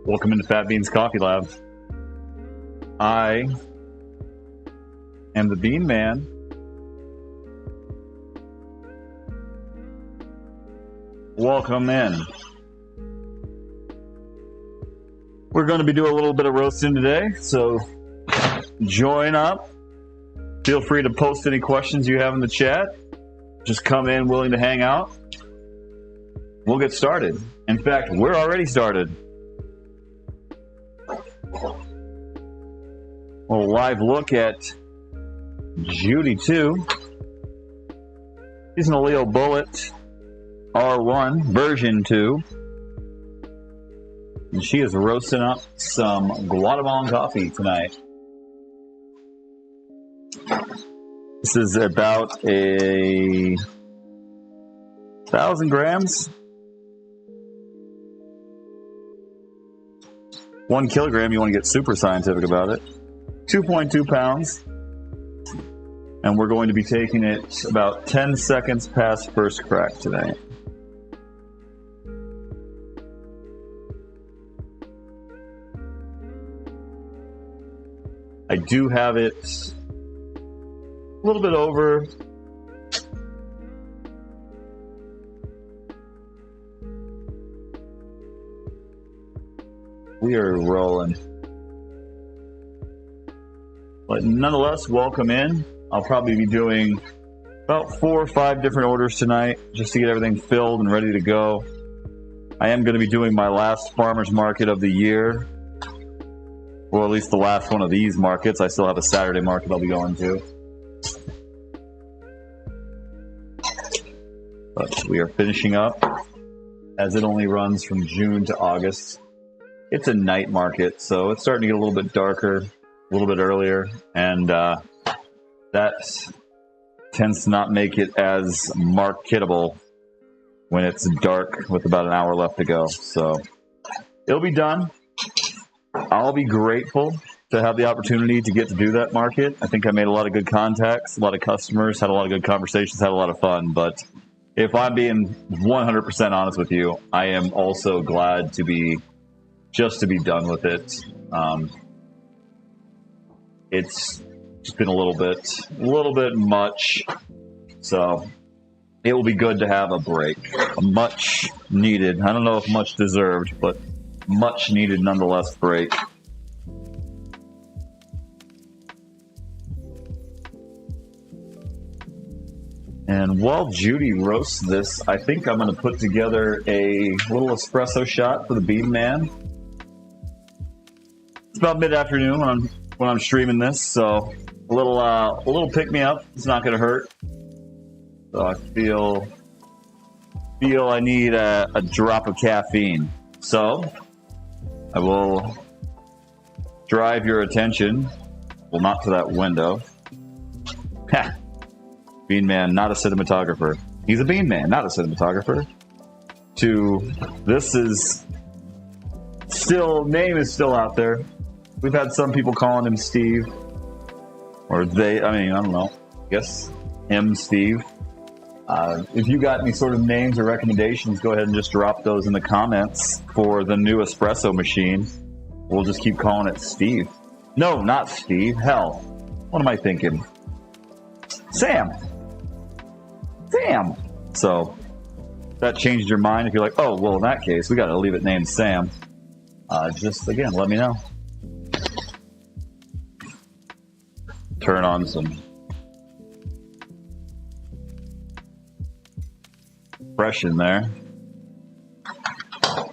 Welcome into Fat Beans Coffee Lab. I am the Bean Man. Welcome in. We're going to be doing a little bit of roasting today, so join up. Feel free to post any questions you have in the chat. Just come in willing to hang out. We'll get started. In fact, we're already started. A live look at Judy 2. She's an Aleo Bullet R1 version 2. And she is roasting up some Guatemalan coffee tonight. This is about 1,000 grams. 1 kilogram, you want to get super scientific about it. 2.2 pounds. And we're going to be taking it about 10 seconds past first crack tonight. I do have it a little bit over. We are rolling. But nonetheless, welcome in. I'll probably be doing about 4 or 5 different orders tonight just to get everything filled and ready to go. I am going to be doing my last farmer's market of the year. Or at least the last one of these markets. I still have a Saturday market I'll be going to. But we are finishing up as it only runs from June to August. It's a night market, so it's starting to get a little bit darker, a little bit earlier, and that tends to not make it as marketable when it's dark with about an hour left to go. So it'll be done. I'll be grateful to have the opportunity to get to do that market. I think I made a lot of good contacts, a lot of customers, had a lot of good conversations, had a lot of fun. But if I'm being 100% honest with you, I am also glad to be done with it. It's just been a little bit much. So it will be good to have a break, a much needed. I don't know if much deserved, but much needed nonetheless break. And while Judy roasts this, I think I'm going to put together a little espresso shot for the Bean Man. It's about mid-afternoon when I'm streaming this, so a little pick-me-up. It's not going to hurt. So I feel I need a drop of caffeine. So I will drive your attention, well, not to that window. Ha! Bean Man, not a cinematographer. He's a Bean Man, not a cinematographer. This is still, name is still out there. We've had some people calling him Steve. Or they, I don't know. I guess him, Steve. If you got any sort of names or recommendations, go ahead and just drop those in the comments for the new espresso machine. We'll just keep calling it Steve. No, not Steve. Hell. What am I thinking? Sam. So, if that changed your mind, if you're like, oh, well, in that case, we got to leave it named Sam. Just, again, let me know. Turn on some fresh in there. So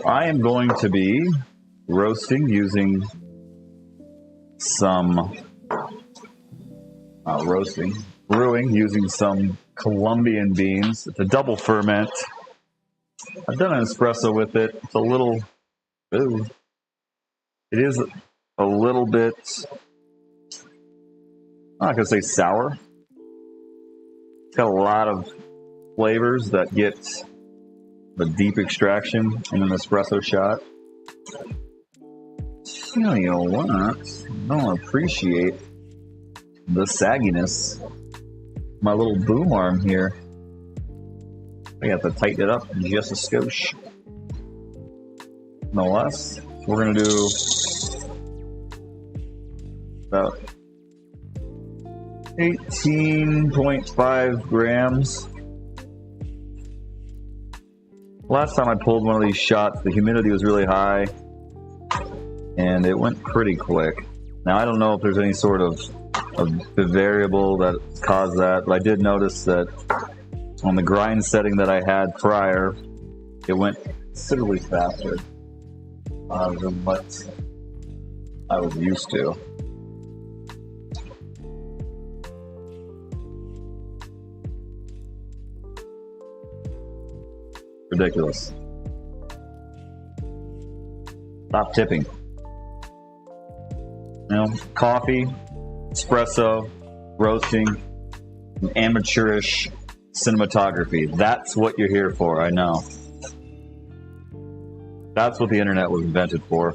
I am going to be roasting using some brewing using some Colombian beans. It's a double ferment. I've done an espresso with it. It's a little, it is a little bit, I'm not going to say sour. It's got a lot of flavors that get the deep extraction in an espresso shot. Tell you what, I don't appreciate the sagginess. My little boom arm here. I got to tighten it up just a skosh. no less. We're going to do about 18.5 grams. Last time I pulled one of these shots, the humidity was really high and it went pretty quick. Now, I don't know if there's any sort of variable that caused that, but I did notice that on the grind setting that I had prior, it went considerably faster than what I was used to. Ridiculous. Stop tipping. You know, coffee, espresso, roasting, and amateurish cinematography. That's what you're here for, I know. That's what the internet was invented for.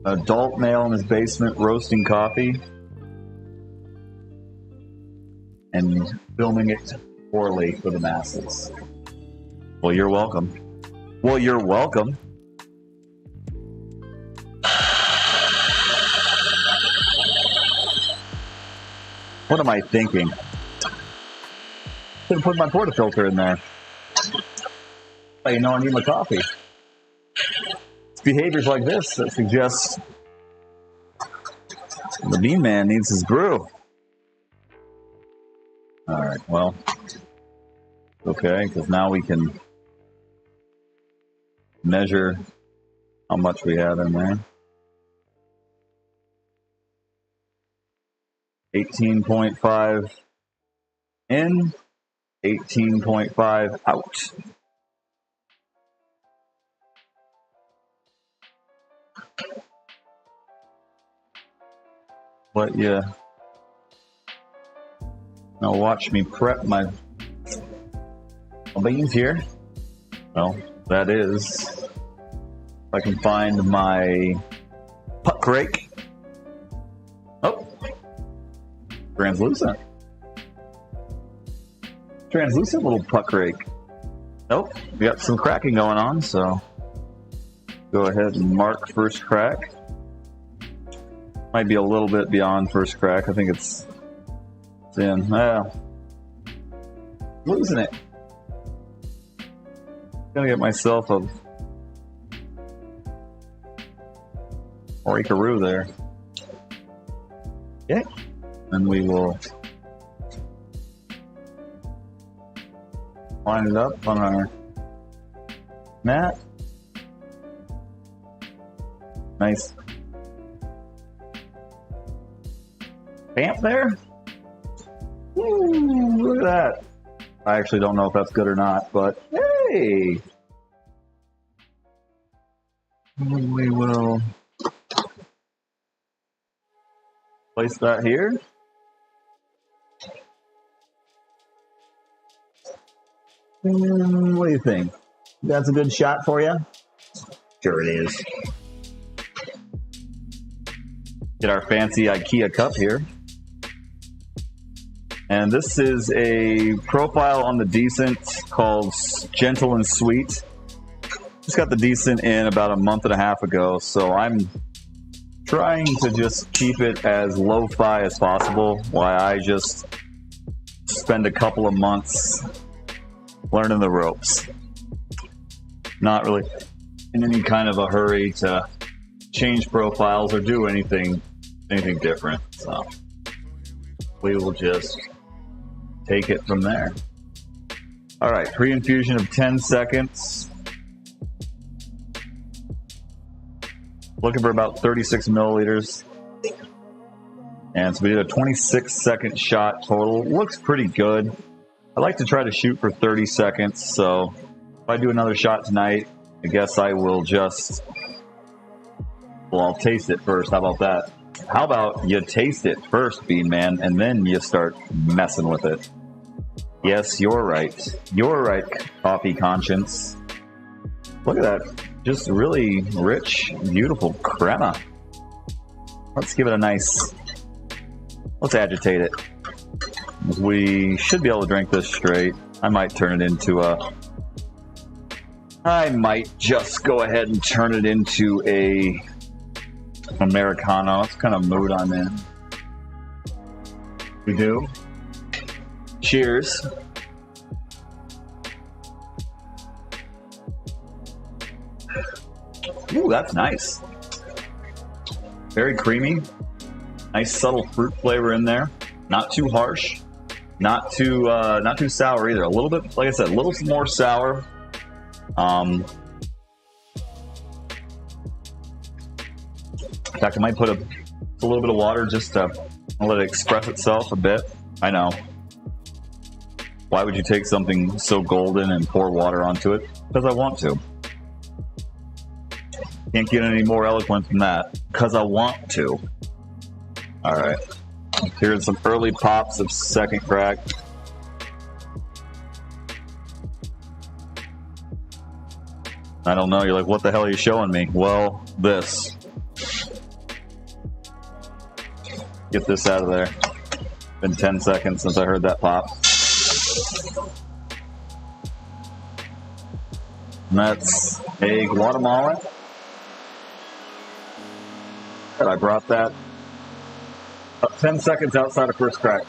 An adult male in his basement roasting coffee and filming it poorly for the masses. Well, you're welcome. Well, you're welcome. What am I thinking? Should have put my portafilter in there. But you know, I need my coffee. It's behaviors like this that suggest the Bean Man needs his brew. All right, well, okay, because now we can measure how much we have in there. 18.5 in, 18.5 out. But yeah, now watch me prep my beans here. Well, that is, if I can find my puck rake. Oh, translucent little puck rake. Nope, we got some cracking going on, so go ahead and mark first crack. Might be a little bit beyond first crack. I think it's in. Losing it. Gonna get myself a Orikaroo there. Okay. And we will line it up on our mat. Nice. Bamp there. Woo, look at that. I actually don't know if that's good or not, but hey. We will place that here. What do you think? That's a good shot for you? Sure it is. Get our fancy IKEA cup here. And this is a profile on the Decent called Gentle and Sweet. Just got the Decent in about a month and a half ago, so I'm trying to just keep it as lo-fi as possible while I just spend a couple of months learning the ropes. Not really in any kind of a hurry to change profiles or do anything different. So we will just take it from there. All right, pre-infusion of 10 seconds. Looking for about 36 milliliters. And so we did a 26-second shot total. Looks pretty good. I like to try to shoot for 30 seconds. So if I do another shot tonight, I guess I will just, well, I'll taste it first. How about that? How about you taste it first, Bean Man, and then you start messing with it? Yes, you're right. You're right, Coffee Conscience. Look at that. Just really rich, beautiful crema. Let's give it a nice... Let's agitate it. We should be able to drink this straight. I might turn it into a I might just go ahead and turn it into a Americano. That's the kind of mood I'm in. We do. Cheers. Ooh, that's nice. Very creamy. Nice subtle fruit flavor in there. Not too harsh. Not too sour either. A little bit, like I said, a little more sour. In fact, I might put a little bit of water just to let it express itself a bit. I know. Why would you take something so golden and pour water onto it? Because I want to. Can't get any more eloquent than that. Because I want to. Alright. Here's some early pops of second crack. I don't know. You're like, what the hell are you showing me? Well, this. Get this out of there. Been 10 seconds since I heard that pop. And that's a Guatemala. And I brought that up 10 seconds outside of first crack.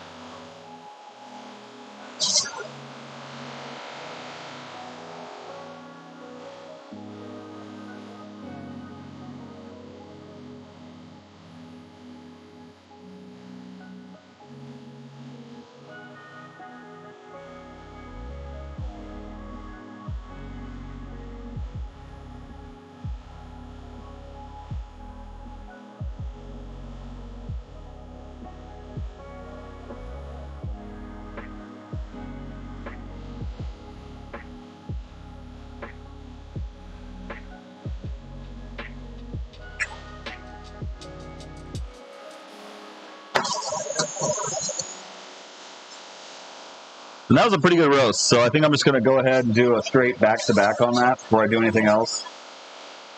And that was a pretty good roast, so I think I'm just going to go ahead and do a straight back-to-back on that before I do anything else,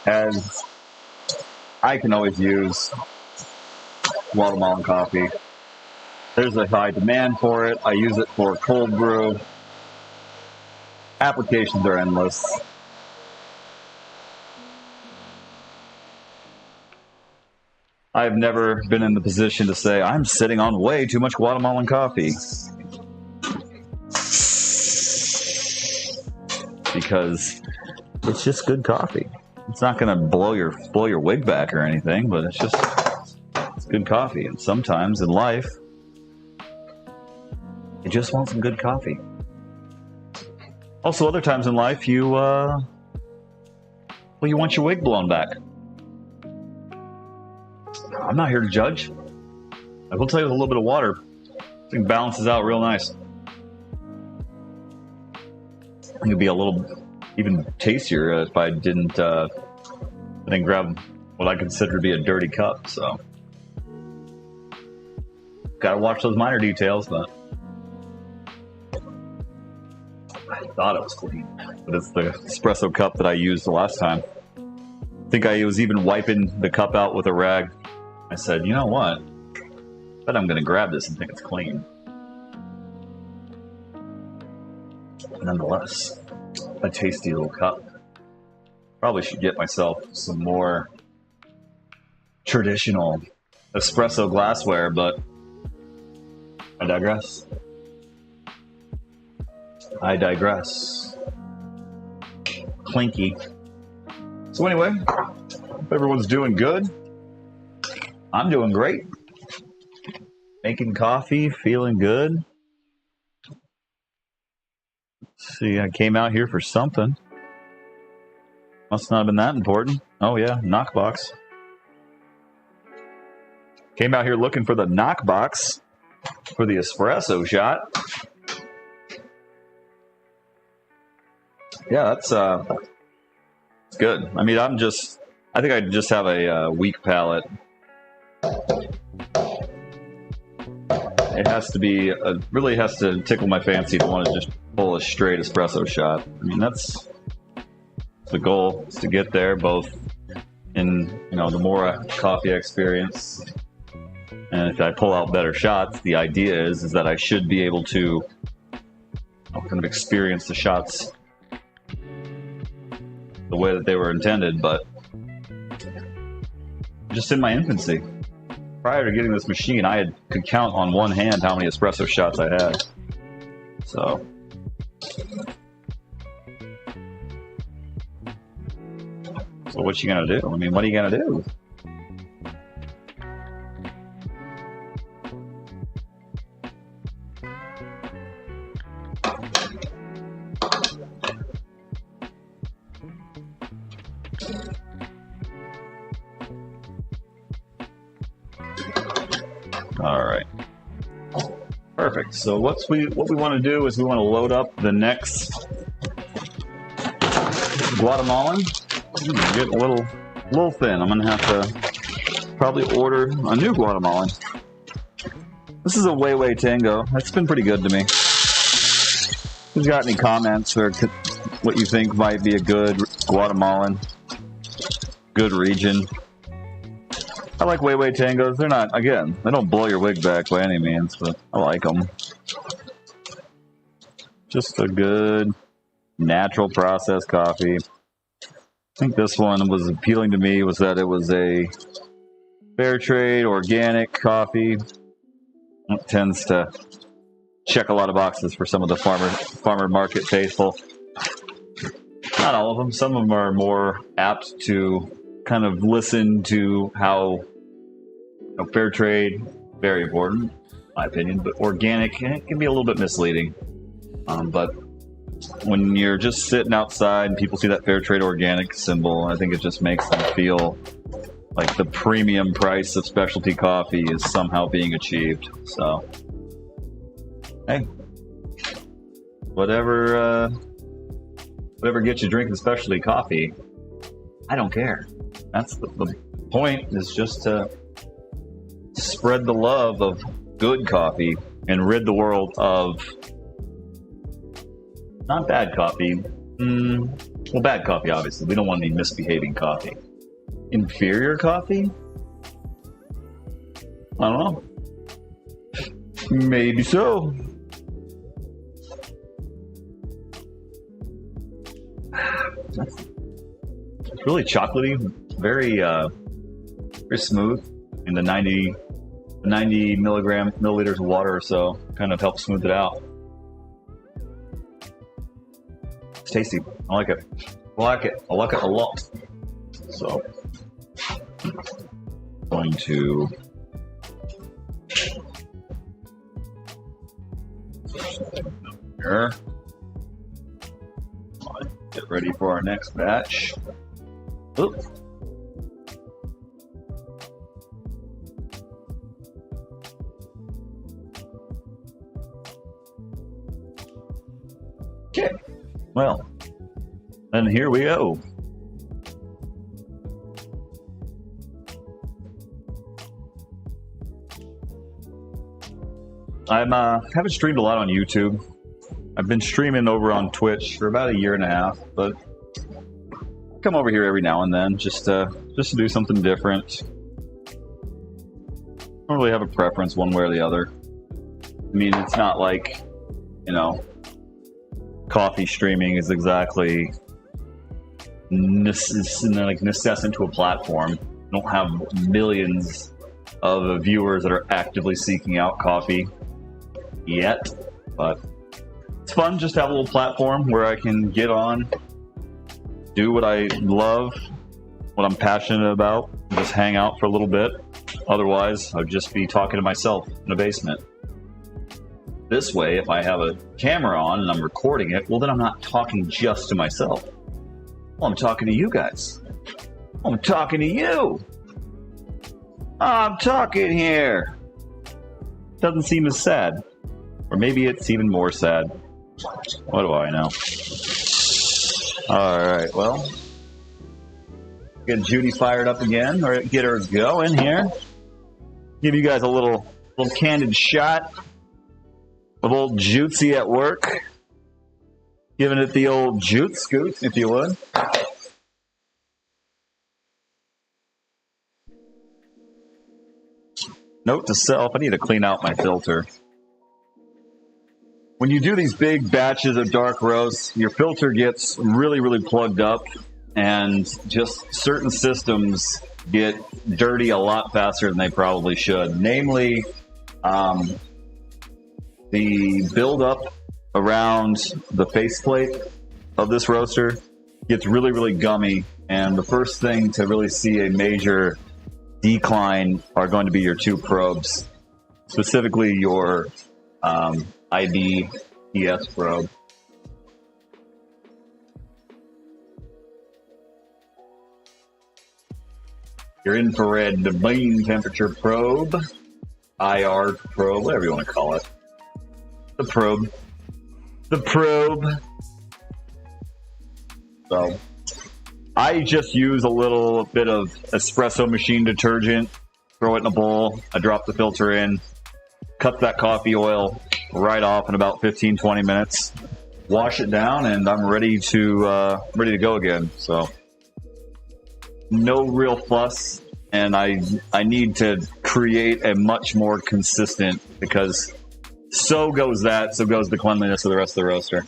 as I can always use Guatemalan coffee. There's a high demand for it. I use it for cold brew. Applications are endless. I've never been in the position to say, I'm sitting on way too much Guatemalan coffee. Because it's just good coffee. It's not going to blow your wig back or anything, but it's good coffee. And sometimes in life, you just want some good coffee. Also, other times in life, you want your wig blown back. I'm not here to judge. I will tell you with a little bit of water, I think balances out real nice. I think it'd be a little even tastier if I didn't grab what I consider to be a dirty cup. So, gotta watch those minor details, but I thought it was clean. But it's the espresso cup that I used the last time. I think I was even wiping the cup out with a rag. I said, you know what? I bet I'm gonna grab this and think it's clean. Nonetheless, a tasty little cup. Probably should get myself some more traditional espresso glassware, but I digress. I digress. Clinky. So anyway, hope everyone's doing good. I'm doing great. Making coffee, feeling good. See, I came out here for something. Must not have been that important. Oh yeah, knockbox. Came out here looking for the knockbox for the espresso shot. Yeah, that's it's good. I mean, I think I just have a weak palate. It has to be, really has to tickle my fancy to want to just pull a straight espresso shot. I mean, that's the goal, is to get there, both in, the more coffee I experience, and if I pull out better shots, the idea is that I should be able to kind of experience the shots the way that they were intended, but just in my infancy. Prior to getting this machine, could count on one hand how many espresso shots I had. So what you gonna do? I mean, what are you gonna do? All right. Perfect. So what we want to do is we want to load up the next Guatemalan. Getting a little thin. I'm gonna have to probably order a new Guatemalan. This is a Weiwei Tango. That's been pretty good to me. If you've got any comments or what you think might be a good Guatemalan, good region. I like Weiwei Tangos. They're not, again, they don't blow your wig back by any means, but I like them. Just a good natural processed coffee. I think this one was appealing to me was that it was a fair trade, organic coffee. It tends to check a lot of boxes for some of the farmer market faithful. Not all of them. Some of them are more apt to kind of listen to how fair trade, very important, in my opinion, but organic can be a little bit misleading. But when you're just sitting outside and people see that fair trade organic symbol, I think it just makes them feel like the premium price of specialty coffee is somehow being achieved. So, hey, whatever gets you drinking specialty coffee, I don't care. That's the point, is just to spread the love of good coffee and rid the world of not bad coffee. Well, bad coffee, obviously. We don't want any misbehaving coffee. Inferior coffee? I don't know. Maybe so. It's really chocolatey, very smooth. And the 90 milliliters of water or so kind of helps smooth it out. It's tasty. I like it. I like it a lot. So, going to here. Get ready for our next batch. Oops. Okay. Well, then here we go. I haven't streamed a lot on YouTube. I've been streaming over on Twitch for about a year and a half, but I come over here every now and then just to do something different. I don't really have a preference one way or the other. I mean, it's not like, coffee streaming is exactly necessant to a platform. You don't have millions of viewers that are actively seeking out coffee yet, but it's fun just to have a little platform where I can get on, do what I love, what I'm passionate about, just hang out for a little bit. Otherwise, I'd just be talking to myself in a basement. This way, if I have a camera on and I'm recording it, well, then I'm not talking just to myself. Well, I'm talking to you guys. I'm talking to you. I'm talking here. Doesn't seem as sad. Or maybe it's even more sad. What do I know? Alright, well. Get Judy fired up again, or get her going here. Give you guys a little candid shot of old Jutesy at work. Giving it the old Jute scoot, if you would. Note to self, I need to clean out my filter. When you do these big batches of dark roasts, your filter gets really, really plugged up and just certain systems get dirty a lot faster than they probably should. Namely, the buildup around the faceplate of this roaster gets really, really gummy. And the first thing to really see a major decline are going to be your two probes, specifically your IB/TS probe. Your infrared beam temperature probe, IR probe, whatever you want to call it. The probe. So I just use a little bit of espresso machine detergent, throw it in a bowl, I drop the filter in, cut that coffee oil right off in about 15-20 minutes, wash it down, and I'm ready to go again. So no real fuss, and I need to create a much more consistent, because so goes the cleanliness of the rest of the roaster.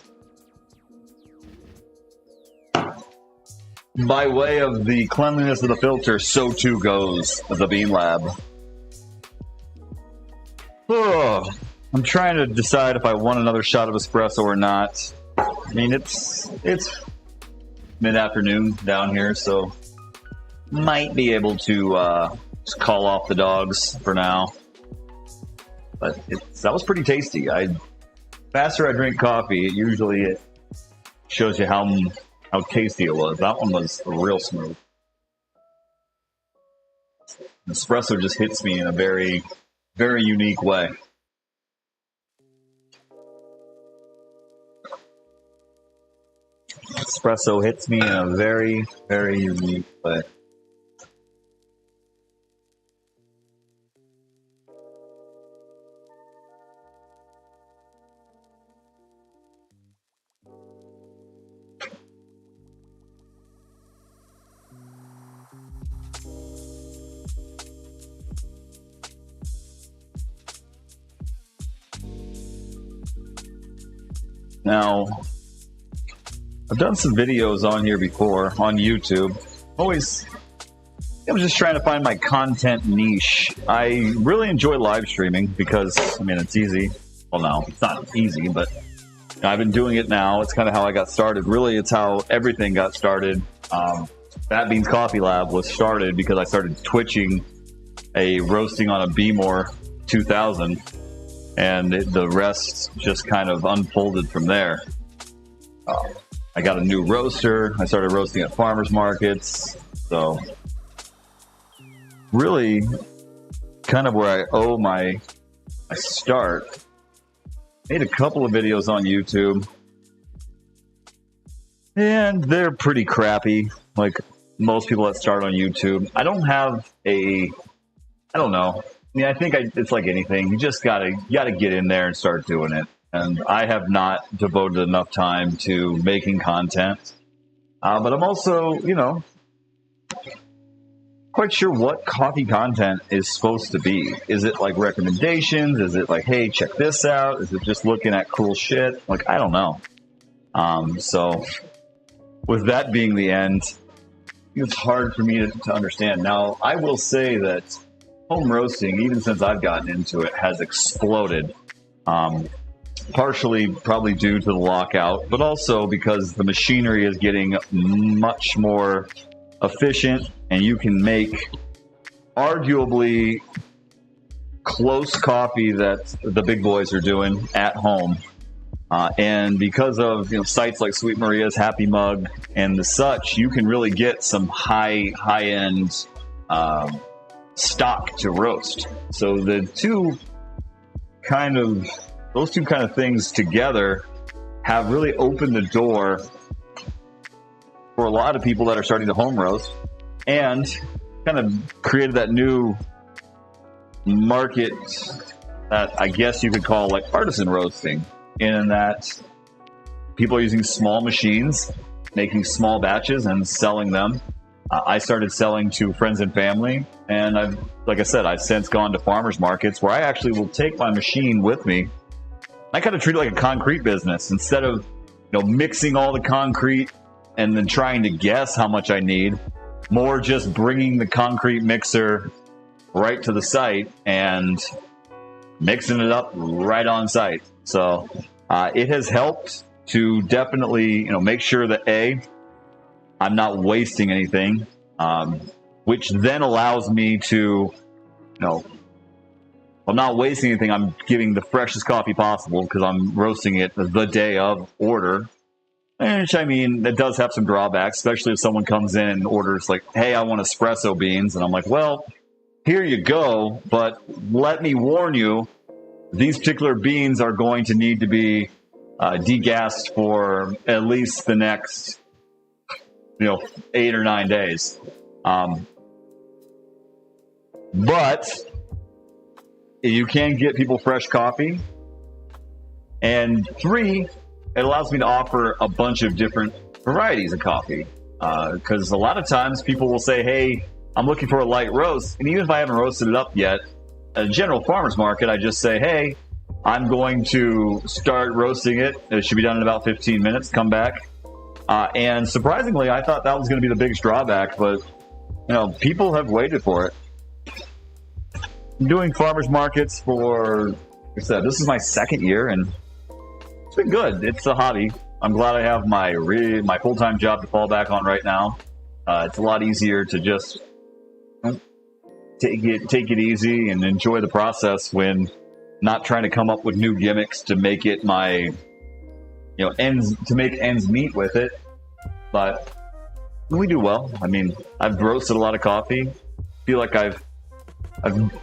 By way of the cleanliness of the filter, so too goes the Bean Lab. Oh, I'm trying to decide if I want another shot of espresso or not. I mean, it's mid-afternoon down here, so might be able to just call off the dogs for now. But that was pretty tasty. Faster I drink coffee, it shows you how tasty it was. That one was real smooth. Espresso just hits me in a very, very unique way. Espresso hits me in a very, very unique way. Now, I've done some videos on here before, on YouTube. I'm just trying to find my content niche. I really enjoy live streaming because, it's easy. Well, no, it's not easy, but I've been doing it now. It's kind of how I got started. Really, it's how everything got started. Fat Beans Coffee Lab was started because I started twitching a roasting on a Beemore 2000. And the rest just kind of unfolded from there. I got a new roaster. I started roasting at farmers markets. So really kind of where I owe my start. Made a couple of videos on YouTube. And they're pretty crappy, like most people that start on YouTube. I don't have I don't know. I think it's like anything. You just gotta get in there and start doing it. And I have not devoted enough time to making content. But I'm also, quite sure what coffee content is supposed to be. Is it like recommendations? Is it like, hey, check this out? Is it just looking at cool shit? Like, I don't know. So with that being the end, it's hard for me to understand. Now, I will say that home roasting, even since I've gotten into it, has exploded. Partially probably due to the lockout, but also because the machinery is getting much more efficient, and you can make arguably close coffee that the big boys are doing at home. And because of sites like Sweet Maria's, Happy Mug, and the such, you can really get some high-end stock to roast. So those two kind of things together have really opened the door for a lot of people that are starting to home roast, and kind of created that new market that I guess you could call like artisan roasting, in that people are using small machines, making small batches and selling them. I started selling to friends and family, and I've since gone to farmers markets where I actually will take my machine with me. I kind of treat it like a concrete business. Instead of mixing all the concrete and then trying to guess how much I need. More just bringing the concrete mixer right to the site and mixing it up right on site. So it has helped to definitely, make sure that I'm not wasting anything, which then allows me to, I'm not wasting anything. I'm giving the freshest coffee possible because I'm roasting it the day of order. Which, that does have some drawbacks, especially if someone comes in and orders like, hey, I want espresso beans. And I'm like, well, here you go. But let me warn you, these particular beans are going to need to be degassed for at least the next, 8 or 9 days. But you can get people fresh coffee. And 3, it allows me to offer a bunch of different varieties of coffee. Because a lot of times people will say, hey, I'm looking for a light roast. And even if I haven't roasted it up yet, at a general farmer's market, I just say, hey, I'm going to start roasting it. It should be done in about 15 minutes. Come back. And surprisingly, I thought that was going to be the biggest drawback. But, people have waited for it. I'm doing farmer's markets for, like I said, this is my 2nd year, and it's been good. It's a hobby. I'm glad I have my full-time job to fall back on right now. It's a lot easier to just take it easy and enjoy the process when not trying to come up with new gimmicks to make it my, ends meet with it. But we do well. I've roasted a lot of coffee. Feel like I've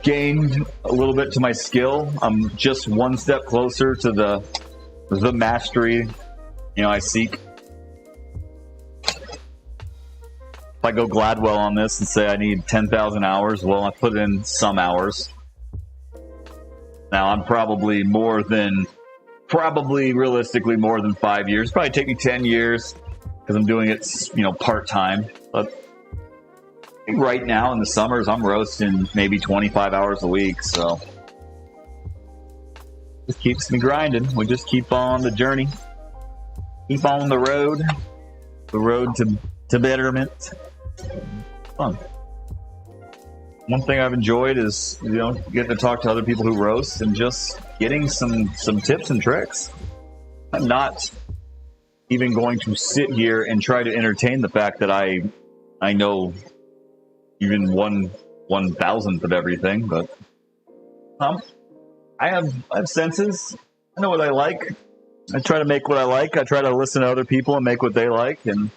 gained a little bit to my skill. I'm just one step closer to the mastery, I seek. If I go Gladwell on this and say I need 10,000 hours, well, I put in some hours. Now, I'm probably realistically more than 5 years. Probably take me 10 years because I'm doing it, part-time. But right now in the summers, I'm roasting maybe 25 hours a week, so it keeps me grinding. We just keep on the journey, keep on the road to betterment. Fun. One thing I've enjoyed is getting to talk to other people who roast and just getting some tips and tricks. I'm not even going to sit here and try to entertain the fact that I know even 1/1000th of everything, but I have senses. I know what I like. I try to make what I like. I try to listen to other people and make what they like, and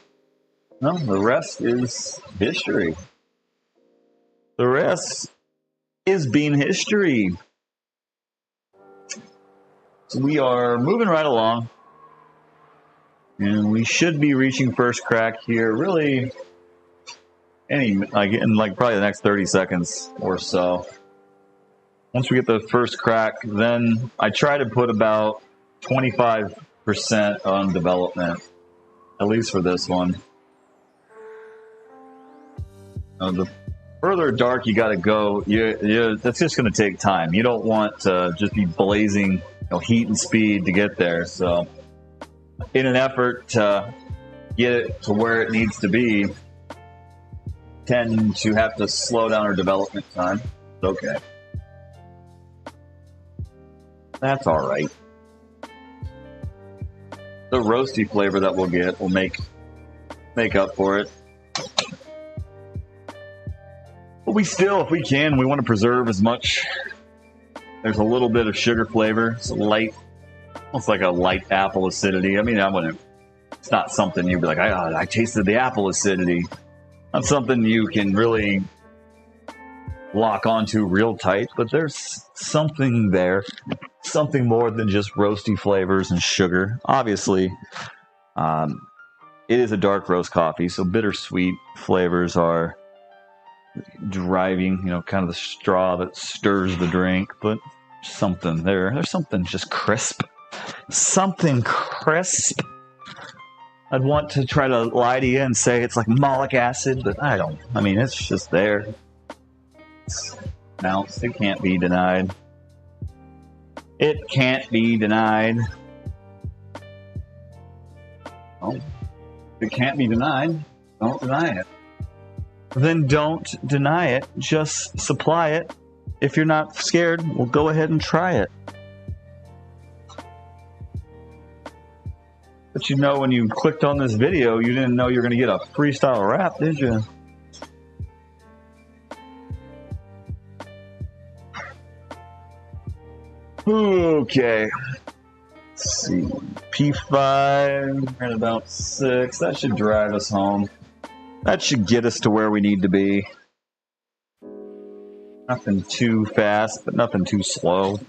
the rest is history. The rest is being history. So we are moving right along, and we should be reaching first crack here really in probably the next 30 seconds or so. Once we get the first crack, then I try to put about 25% on development, at least for this one. The further dark you got to go, that's just going to take time. You don't want to just be blazing heat and speed to get there. So in an effort to get it to where it needs to be, tend to have to slow down our development time. It's okay. That's all right. The roasty flavor that we'll get will make up for it. But we still, if we can, we want to preserve as much. There's a little bit of sugar flavor. It's light, almost like a light apple acidity. It's not something you'd be like, I tasted the apple acidity. Not something you can really lock onto real tight, but there's something there. Something more than just roasty flavors and sugar. Obviously, it is a dark roast coffee, so bittersweet flavors are driving, kind of the straw that stirs the drink, but something there. There's something just crisp. Something crisp. I'd want to try to lie to you and say it's like malic acid, but I don't. It's just there. It's announced. It can't be denied. It can't be denied. Oh. If it can't be denied, don't deny it. Then don't deny it. Just supply it. If you're not scared, well, go ahead and try it. But you know, when you clicked on this video, you didn't know you were going to get a freestyle rap, did you? Okay. Let's see. P5 at about 6. That should drive us home. That should get us to where we need to be. Nothing too fast, but nothing too slow.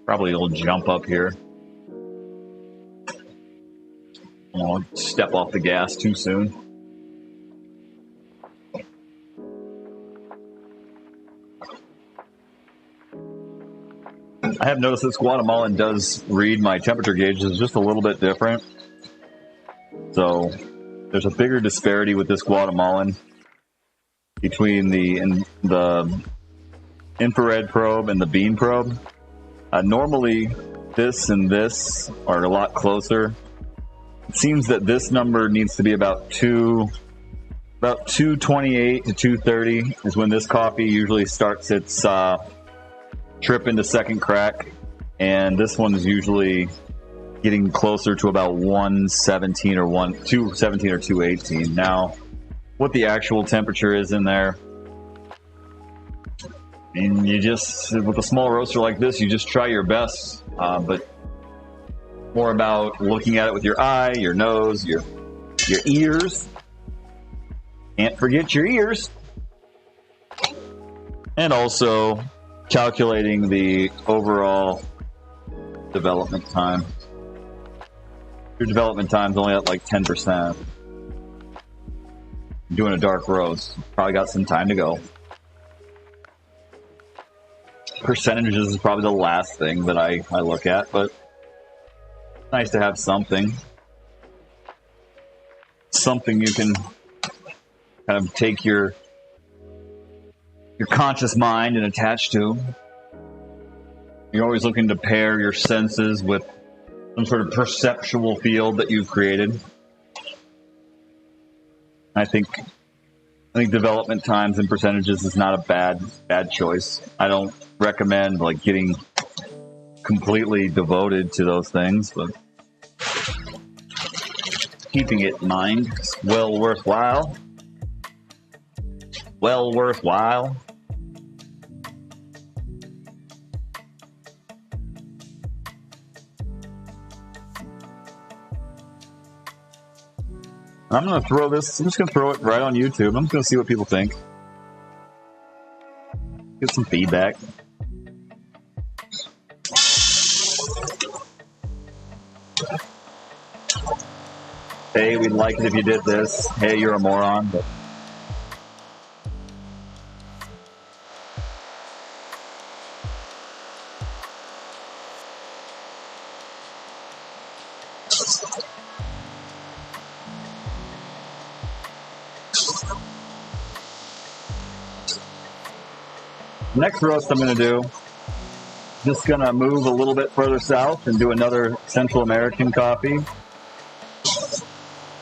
Probably will jump up here. I won't step off the gas too soon. I have noticed this Guatemalan does read my temperature gauges just a little bit different. So there's a bigger disparity with this Guatemalan between the infrared probe and the beam probe. Normally, this and this are a lot closer. It seems that this number needs to be about 228 to 230 is when this coffee usually starts its trip into second crack, and this one is usually getting closer to about 117 or 217 or 218. Now, what the actual temperature is in there, and you just, with a small roaster like this, you just try your best, but more about looking at it with your eye, your nose, your ears. Can't forget your ears. And also calculating the overall development time. Your development time's only at like 10%. Doing a dark roast, probably got some time to go. Percentages is probably the last thing that I look at, but it's nice to have something you can kind of take your conscious mind and attach to. You're always looking to pair your senses with some sort of perceptual field that you've created. I think development times and percentages is not a bad choice. I don't recommend like getting completely devoted to those things, but keeping it in mind is well worthwhile. Well worthwhile. I'm just going to throw it right on YouTube. I'm just going to see what people think. Get some feedback. Hey, we'd like it if you did this. Hey, you're a moron. But next roast I'm going to do, just going to move a little bit further south and do another Central American coffee.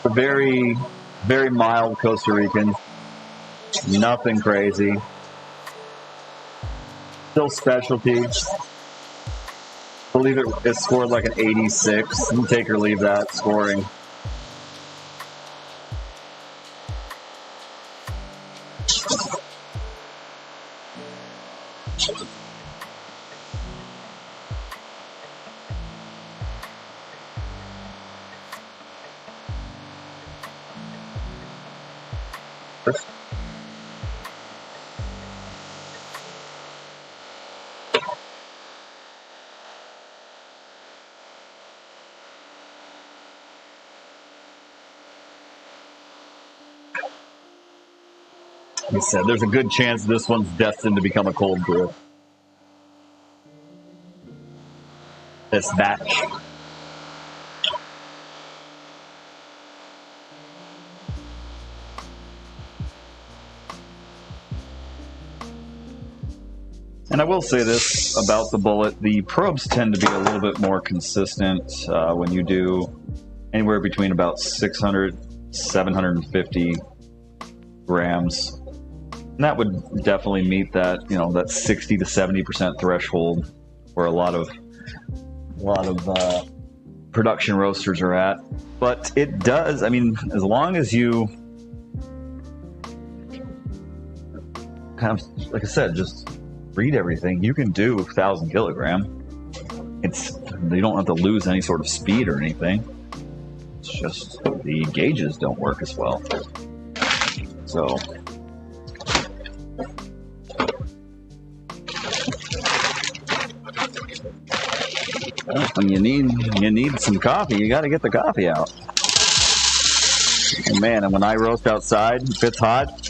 A very, very mild Costa Rican. Nothing crazy. Still specialty. I believe it scored like an 86. You can take or leave that scoring. Like I said, there's a good chance this one's destined to become a cold brew. This batch. And I will say this about the bullet, the probes tend to be a little bit more consistent when you do anywhere between about 600, 750 grams. And that would definitely meet that, that 60 to 70% threshold where a lot of production roasters are at. But it does, I mean, as long as you kind of, like I said, just read everything, you can do 1,000 kilogram. You don't have to lose any sort of speed or anything. It's just the gauges don't work as well. So when you need some coffee, you got to get the coffee out. And man, and when I roast outside, if it's hot,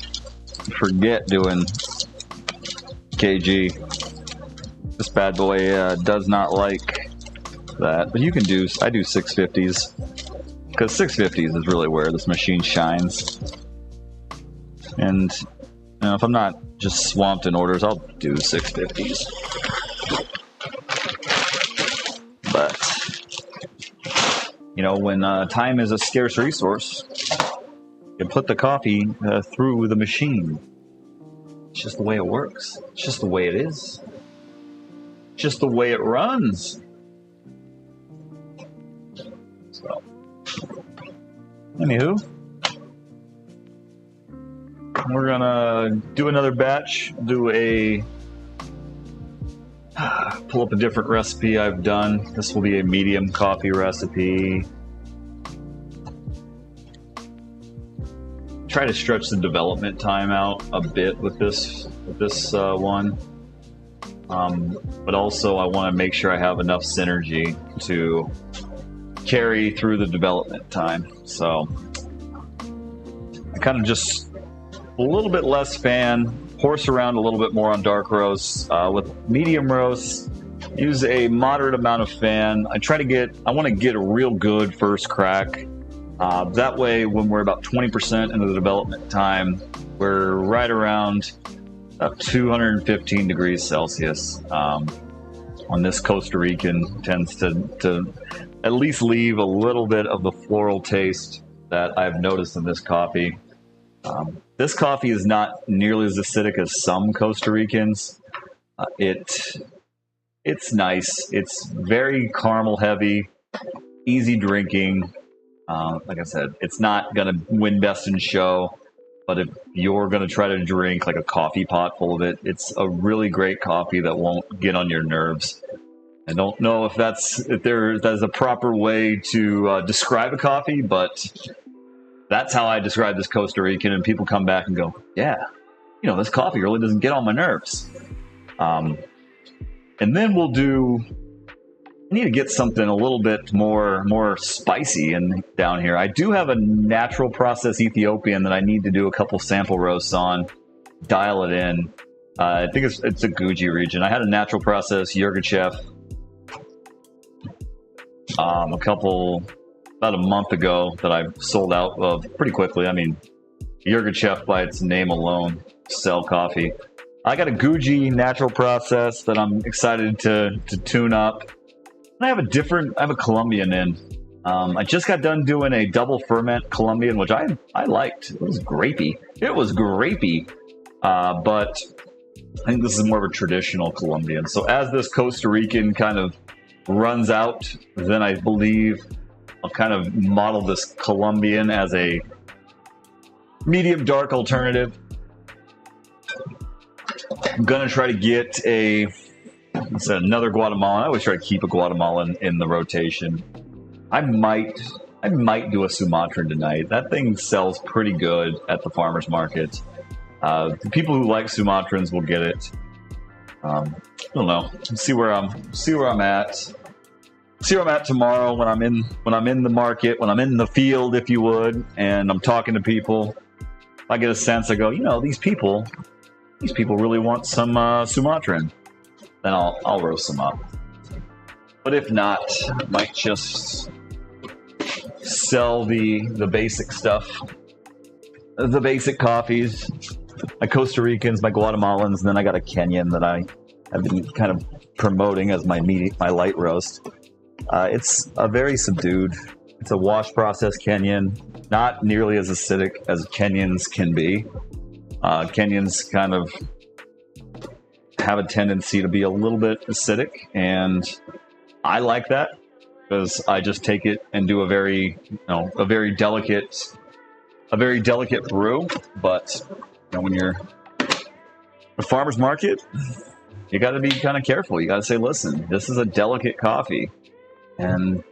forget doing kg. This bad boy does not like that, but I do 650s because 650s is really where this machine shines. And if I'm not just swamped in orders, I'll do 650s. But when time is a scarce resource, you put the coffee through the machine. It's just the way it works. It's just the way it is. It's just the way it runs. So, anywho, we're gonna do another batch. Pull up a different recipe I've done. This will be a medium coffee recipe. Try to stretch the development time out a bit with this one. But also I want to make sure I have enough synergy to carry through the development time. So I kind of just a little bit less fan, horse around a little bit more on dark roasts. With medium roasts, use a moderate amount of fan. I want to get a real good first crack. That way, when we're about 20% into the development time, we're right around 215 degrees Celsius. On this Costa Rican tends to at least leave a little bit of the floral taste that I've noticed in this coffee. This coffee is not nearly as acidic as some Costa Ricans. It's nice. It's very caramel heavy, easy drinking. Like I said, it's not going to win best in show, but if you're going to try to drink like a coffee pot full of it, it's a really great coffee that won't get on your nerves. I don't know if there's a proper way to describe a coffee, but that's how I describe this Costa Rican, and people come back and go, yeah, this coffee really doesn't get on my nerves. And then I need to get something a little bit more spicy down here. I do have a natural process Ethiopian that I need to do a couple sample roasts on, dial it in. I think it's a Guji region. I had a natural process Yirgacheffe about a month ago that I sold out of pretty quickly. I mean, Yirgacheffe by its name alone sell coffee. I got a Guji natural process that I'm excited to tune up. I have a Colombian in. I just got done doing a double ferment Colombian, which I liked. It was grapey. But I think this is more of a traditional Colombian. So as this Costa Rican kind of runs out, then I believe I'll kind of model this Colombian as a medium dark alternative. I'm going to try to get another Guatemalan. I always try to keep a Guatemalan in the rotation. I might do a Sumatran tonight. That thing sells pretty good at the farmer's market. The people who like Sumatrans will get it. I don't know. See where I'm at. See where I'm at tomorrow when I'm in the market, when I'm in the field, if you would, and I'm talking to people. I get a sense. I go, these people really want some Sumatran. Then I'll roast them up. But if not, I might just sell the basic stuff, the basic coffees, my Costa Ricans, my Guatemalans, and then I got a Kenyan that I have been kind of promoting as my light roast. It's a very subdued It's a wash process Kenyan, not nearly as acidic as Kenyans can be. Kenyans kind of have a tendency to be a little bit acidic, and I like that because I just take it and do a very delicate brew. But when you're a farmer's market, you got to be kind of careful. You got to say, listen, this is a delicate coffee, and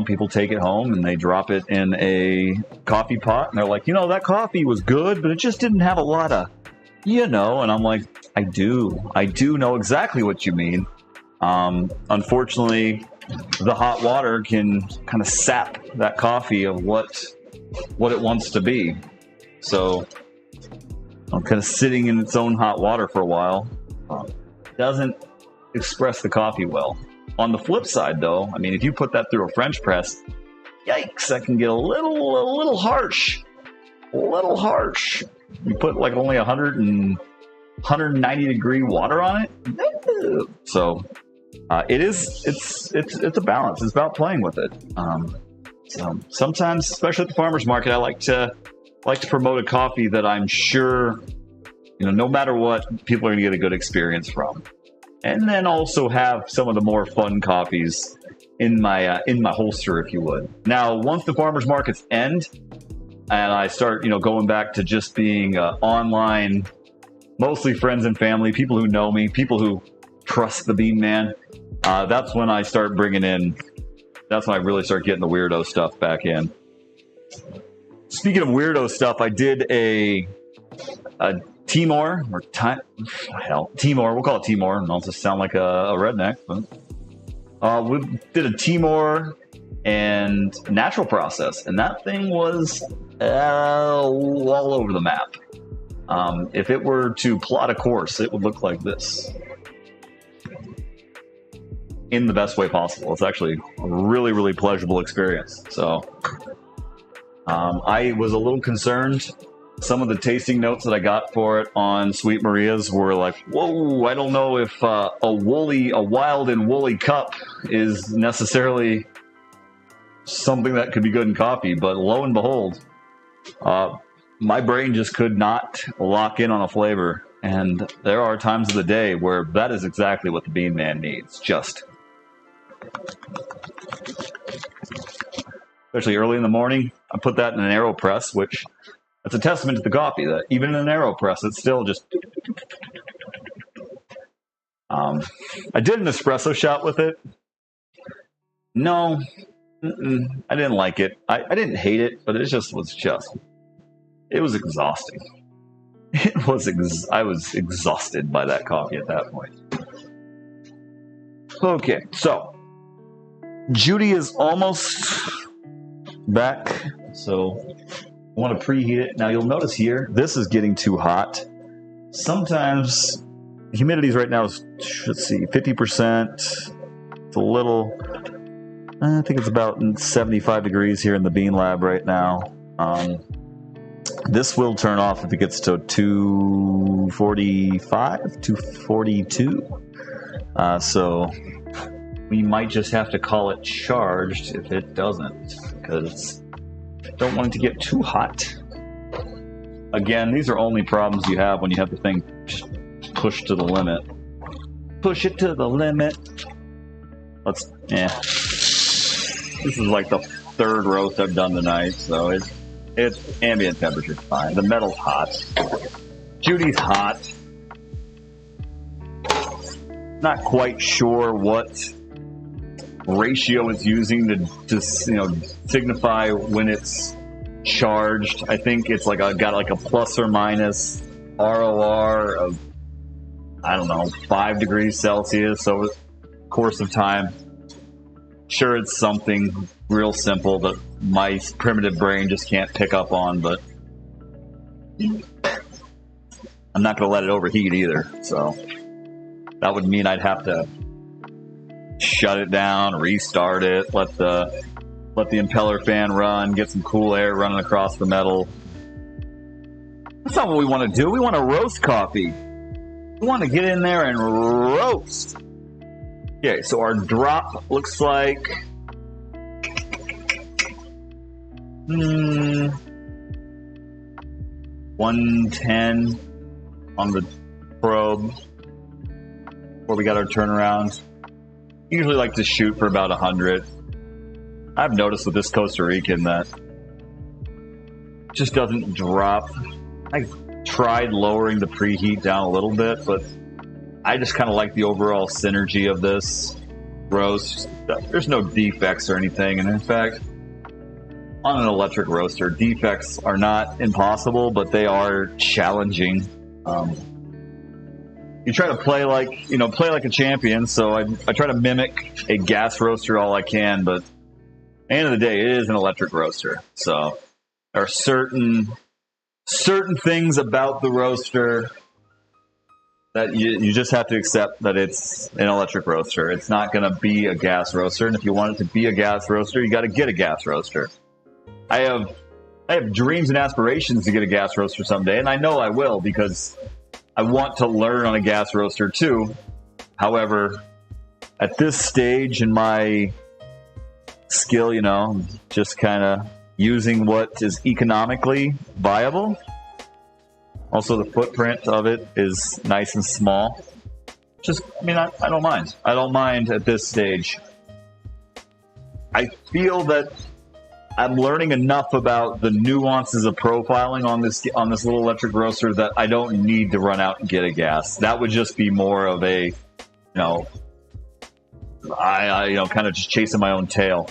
people take it home and they drop it in a coffee pot, and they're like, that coffee was good, but it just didn't have a lot of, and I'm like, I do know exactly what you mean. Unfortunately, the hot water can kind of sap that coffee of what it wants to be. So I'm kind of sitting in its own hot water for a while. Doesn't express the coffee well. On the flip side, though, if you put that through a French press, yikes, that can get a little harsh. A little harsh. You put like only 190 degree water on it. So it's a balance. It's about playing with it. So sometimes, especially at the farmer's market, I like to promote a coffee that I'm sure, no matter what, people are going to get a good experience from. And then also have some of the more fun coffees in my holster, if you would. Now, once the farmers markets end, and I start, going back to just being online, mostly friends and family, people who know me, people who trust the Bean Man, that's when I start bringing in. That's when I really start getting the weirdo stuff back in. Speaking of weirdo stuff, I did a Timor, Timor, we'll call it Timor, and I'll just sound like a redneck, but we did a Timor and natural process, and that thing was all over the map. If it were to plot a course, it would look like this. In the best way possible. It's actually a really, really pleasurable experience. So I was a little concerned. Some of the tasting notes that I got for it on Sweet Maria's were like, whoa, I don't know if a wild and woolly cup is necessarily something that could be good in coffee. But lo and behold, my brain just could not lock in on a flavor. And there are times of the day where that is exactly what the Bean Man needs. Especially early in the morning, I put that in an AeroPress, which that's a testament to the coffee, that even in an AeroPress, it's still just... I did an espresso shot with it. No, I didn't like it. I didn't hate it, but it was exhausting. I was exhausted by that coffee at that point. Okay, so Judy is almost back, so I want to preheat it. Now you'll notice here, this is getting too hot. Sometimes humidity right now is, 50%. It's a little, I think it's about 75 degrees here in the Bean Lab right now. This will turn off if it gets to 245, 242. So we might just have to call it charged if it doesn't, because I don't want it to get too hot. Again, these are only problems you have when you have the thing pushed to the limit. Push it to the limit. This is like the third roast I've done tonight, so it's ambient temperature's fine. The metal's hot. Judy's hot. Not quite sure what ratio it's using to signify when it's charged. I think it's got a plus or minus ROR of, I don't know, 5 degrees Celsius over the course of time. Sure, it's something real simple that my primitive brain just can't pick up on, but I'm not going to let it overheat either. So that would mean I'd have to shut it down, restart it, let the impeller fan run, get some cool air running across the metal. That's not what we want to do. We want to roast coffee. We want to get in there and roast. Okay, so our drop looks like 110 on the probe where we got our turnaround. Usually like to shoot for about 100. I've noticed with this Costa Rican that it just doesn't drop. I tried lowering the preheat down a little bit, but I just kind of like the overall synergy of this roast. There's no defects or anything, and in fact, on an electric roaster, defects are not impossible, but they are challenging. You try to play like a champion, so I try to mimic a gas roaster all I can, but at the end of the day, it is an electric roaster. So there are certain things about the roaster that you just have to accept that it's an electric roaster. It's not going to be a gas roaster, and if you want it to be a gas roaster, you got to get a gas roaster. I have dreams and aspirations to get a gas roaster someday, and I know I will because I want to learn on a gas roaster too. However, at this stage in my skill, just kind of using what is economically viable. Also, the footprint of it is nice and small. I don't mind. I don't mind at this stage. I feel that I'm learning enough about the nuances of profiling on this little electric roaster that I don't need to run out and get a gas. That would just be more of a, kind of just chasing my own tail.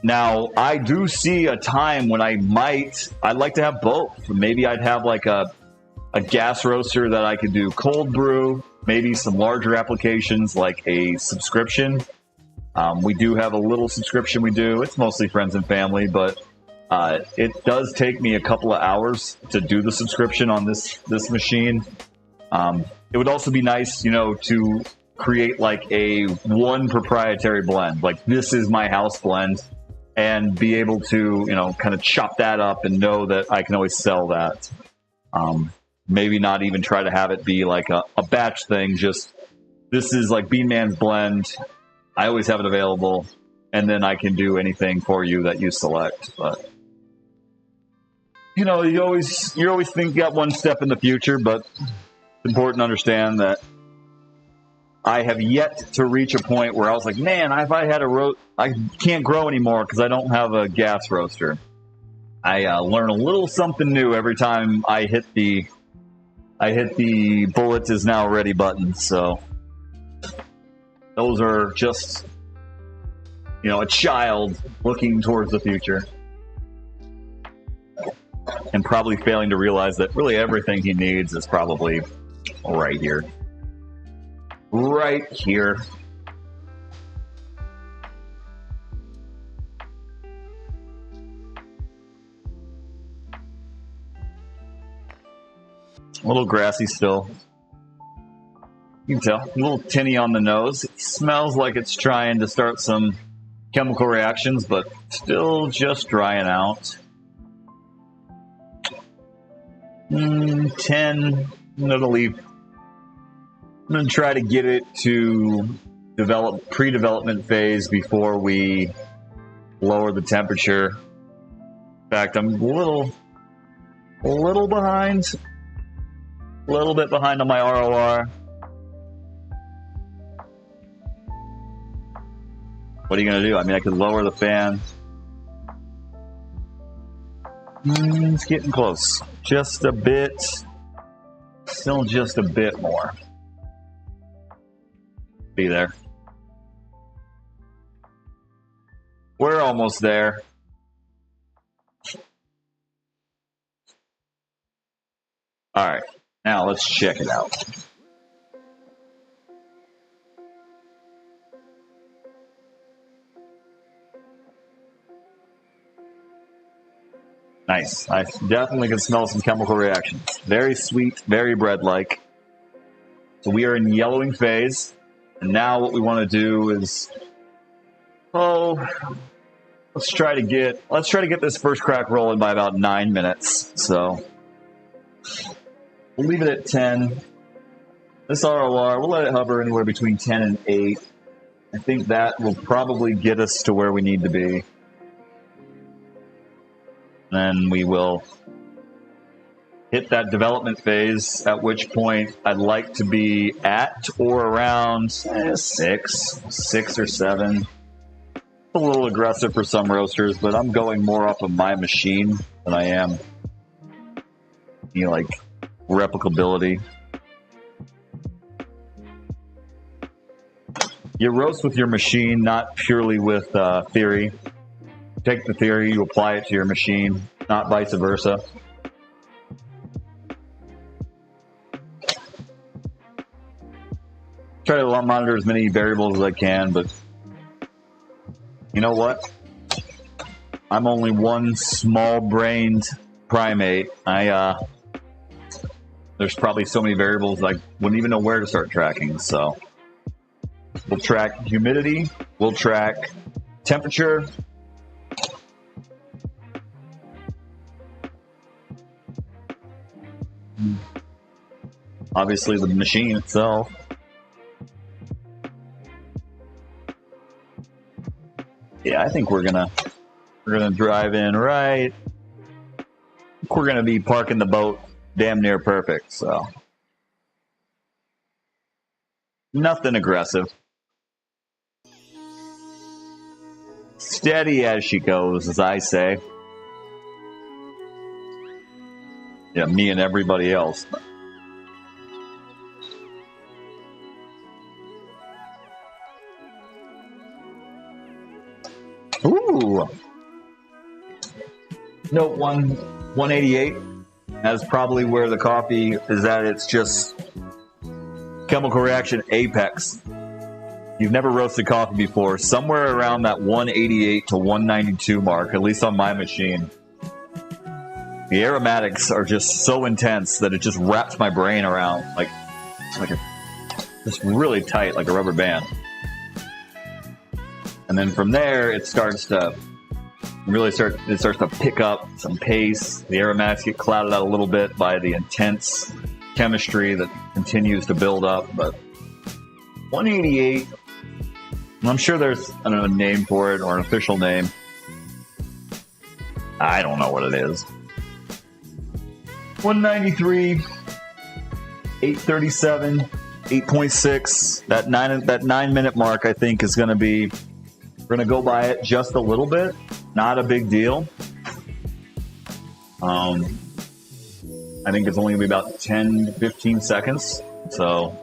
Now, I do see a time when I'd like to have both. Maybe I'd have like a gas roaster that I could do cold brew, maybe some larger applications like a subscription. We do have a little subscription we do. It's mostly friends and family, but it does take me a couple of hours to do the subscription on this machine. It would also be nice, to create like a one proprietary blend. Like, this is my house blend, and be able to, kind of chop that up and know that I can always sell that. Maybe not even try to have it be like a batch thing. Just, this is like Bean Man's blend. I always have it available, and then I can do anything for you that you select. But you always think you got one step in the future, but it's important to understand that I have yet to reach a point where I was like, man, if I had I can't grow anymore because I don't have a gas roaster. I learn a little something new every time I hit the bullet is now ready button. So those are just, a child looking towards the future and probably failing to realize that really everything he needs is probably right here. Right here. A little grassy still. You can tell, a little tinny on the nose. It smells like it's trying to start some chemical reactions, but still just drying out. 10. I'm going to try to get it to develop pre-development phase before we lower the temperature. In fact, I'm a little behind. A little bit behind on my ROR. What are you going to do? I could lower the fan. It's getting close. Just a bit. Still just a bit more. Be there. We're almost there. All right. Now let's check it out. Nice. I definitely can smell some chemical reactions. Very sweet, very bread-like. So we are in yellowing phase. And now what we want to do is, let's try to get this first crack rolling by about 9 minutes. So we'll leave it at 10. This ROR, we'll let it hover anywhere between 10 and 8. I think that will probably get us to where we need to be. Then we will hit that development phase, at which point I'd like to be at or around 6 or 7. A little aggressive for some roasters, but I'm going more off of my machine than I am like replicability. You roast with your machine, not purely with theory. You take the theory, you apply it to your machine, not vice versa. Try to monitor as many variables as I can, but you know what? I'm only one small-brained primate. There's probably so many variables I wouldn't even know where to start tracking. So we'll track humidity, we'll track temperature, obviously the machine itself. Yeah, I think we're gonna drive in right. I think we're gonna be parking the boat damn near perfect. So nothing aggressive. Steady as she goes, as I say. Yeah, me and everybody else. Ooh. Note 188. That's probably where the coffee is at. It's just chemical reaction apex. You've never roasted coffee before. Somewhere around that 188 to 192 mark, at least on my machine. The aromatics are just so intense that it just wraps my brain around just really tight, like a rubber band. And then from there, it starts to pick up some pace. The aromatics get clouded out a little bit by the intense chemistry that continues to build up. But 188, I'm sure there's a name for it or an official name. I don't know what it is. 193, 837, 8.6. That 9-minute mark, I think, is going to be. We're going to go by it just a little bit. Not a big deal. I think it's only going to be about 10 to 15 seconds. So,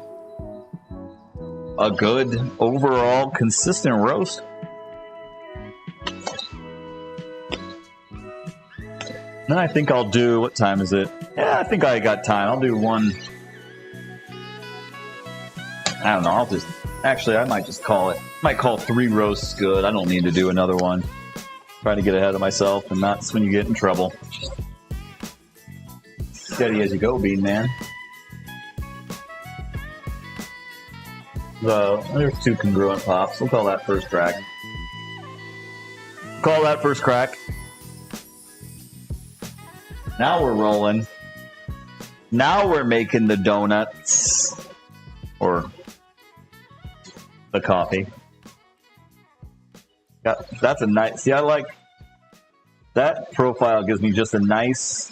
a good, overall, consistent roast. Then I think I'll do, what time is it? Yeah, I think I got time. I'll do one. I don't know. I might just call it. Might call 3 roasts good. I don't need to do another one. Trying to get ahead of myself, and that's when you get in trouble. Steady as you go, Bean Man. So, there's 2 congruent pops. We'll call that first crack. Now we're rolling. Now we're making the donuts. Or the coffee. That's a nice. See, I like that profile. Gives me just a nice,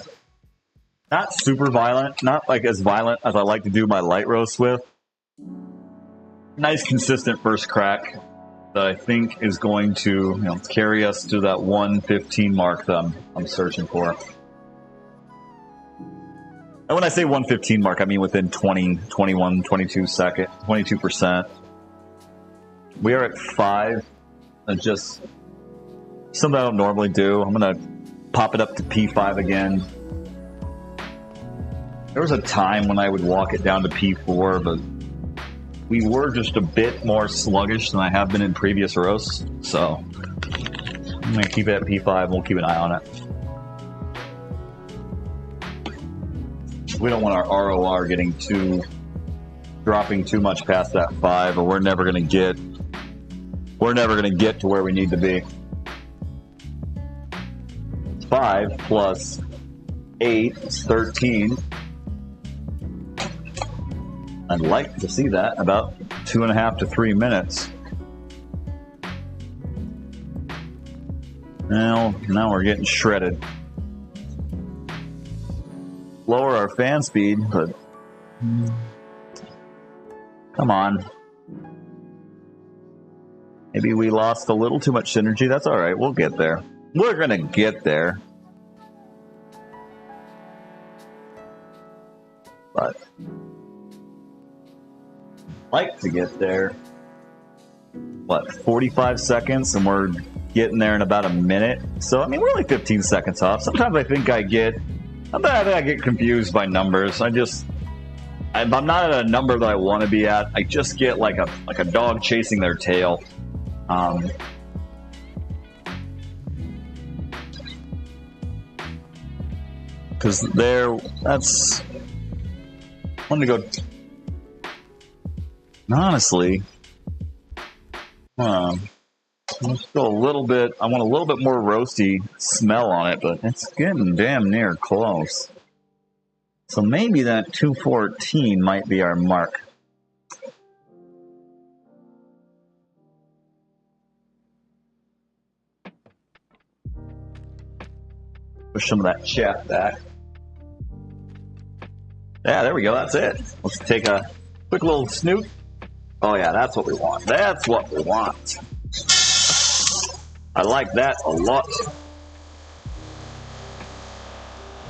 not super violent, not like as violent as I like to do my light roast with. Nice, consistent first crack that I think is going to carry us to that 115 mark that I'm searching for. And when I say 115 mark, I mean within 20, 21, 22%. We are at 5. And just something I don't normally do. I'm going to pop it up to P5 again. There was a time when I would walk it down to P4, but we were just a bit more sluggish than I have been in previous roasts. So I'm going to keep it at P5 and we'll keep an eye on it. We don't want our ROR dropping too much past that 5, or we're never going to get to where we need to be. 5 plus 8 is 13. I'd like to see that about 2.5 to 3 minutes. Now we're getting shredded. lower our fan speed, but come on. Maybe we lost a little too much synergy. That's all right. We'll get there. We're going to get there. But I'd like to get there. What, 45 seconds? And we're getting there in about a minute. So, I mean, we're only 15 seconds off. Sometimes I think I get confused by numbers. I'm not at a number that I want to be at. I just get like a dog chasing their tail. Because that's... I want to go... Honestly... still a little bit... I want a little bit more roasty smell on it, but it's getting damn near close. So maybe that 214 might be our mark. Push some of that chaff back. Yeah, there we go. That's it. Let's take a quick little snoot. Oh yeah, that's what we want. That's what we want. I like that a lot.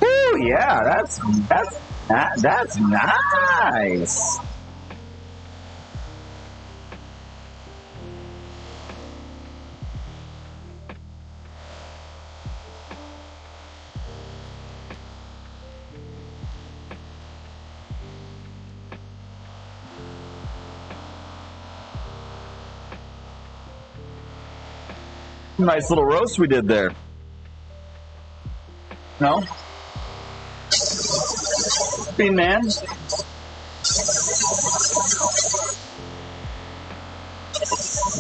Woo, yeah, that's nice. Nice little roast we did there. No? Bean man?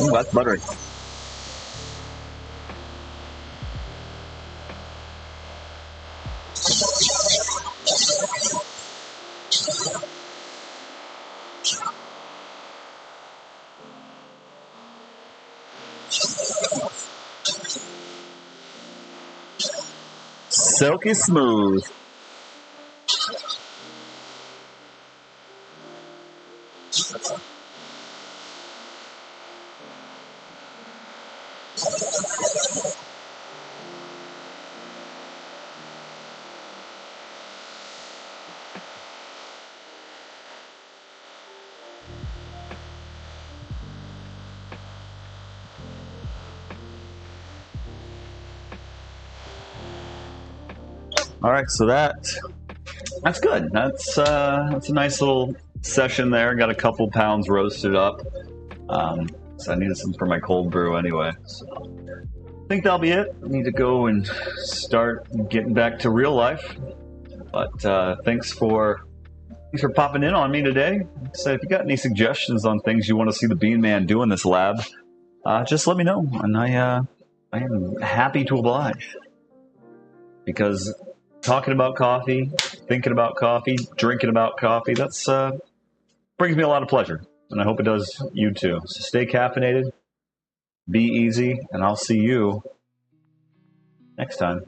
Ooh, that's buttery. Silky smooth. All right, so that's good. That's a nice little session there. Got a couple pounds roasted up. So I needed some for my cold brew anyway. So I think that'll be it. I need to go and start getting back to real life. But thanks for popping in on me today. So if you got any suggestions on things you want to see the Bean Man do in this lab, just let me know, and I am happy to oblige. Because talking about coffee, thinking about coffee, drinking about coffee, that's brings me a lot of pleasure. And I hope it does you too. So stay caffeinated, be easy, and I'll see you next time.